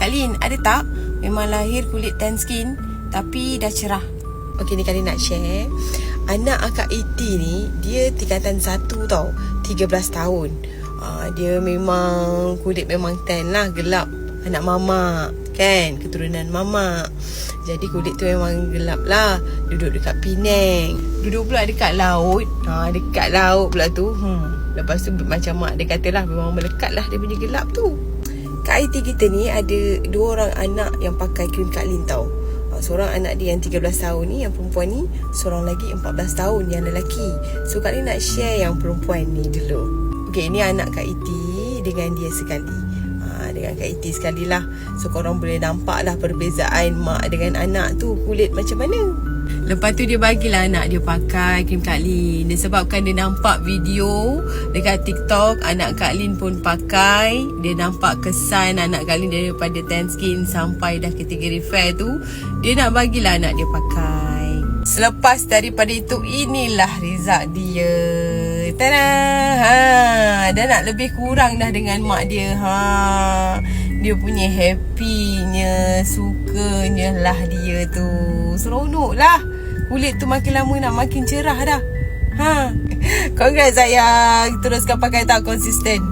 Kak Lin, ada tak memang lahir kulit tan skin tapi dah cerah? Okey, ni Kak Lin nak share. Anak akak Iti ni, dia tingkatan 1 tau, 13 tahun. Dia memang kulit memang tan lah, gelap. Anak mama kan, keturunan mama. Jadi kulit tu memang gelap lah. Duduk dekat Penang, duduk pula dekat laut. Dekat laut pula tu. Lepas tu macam mak dia kata lah, memang melekat lah dia punya gelap tu. Kak Iti kita ni ada 2 orang anak yang pakai krim Kak Lin tau. Seorang anak dia yang 13 tahun ni, yang perempuan ni. Seorang lagi 14 tahun yang lelaki. So Kak Lin nak share yang perempuan ni dulu. Okay, ni anak Kak Iti dengan dia sekali. Dengan Kak Iti sekali lah. So korang boleh nampak lah perbezaan mak dengan anak tu kulit macam mana. Lepas tu dia bagilah anak dia pakai krim Kak Lin. Disebabkan dia nampak video dekat TikTok anak Kak Lin pun pakai. Dia nampak kesan anak Kak Lin daripada tan skin sampai dah kategori fair tu. Dia nak bagilah anak dia pakai. Selepas daripada itu, inilah result dia. Tada! Dah nak lebih kurang dah dengan mak dia. Dia punya happynya, sukanya lah dia tu. Seronok lah. Kulit tu makin lama nak makin cerah dah. Congrats sayang. Teruskan pakai tak konsisten.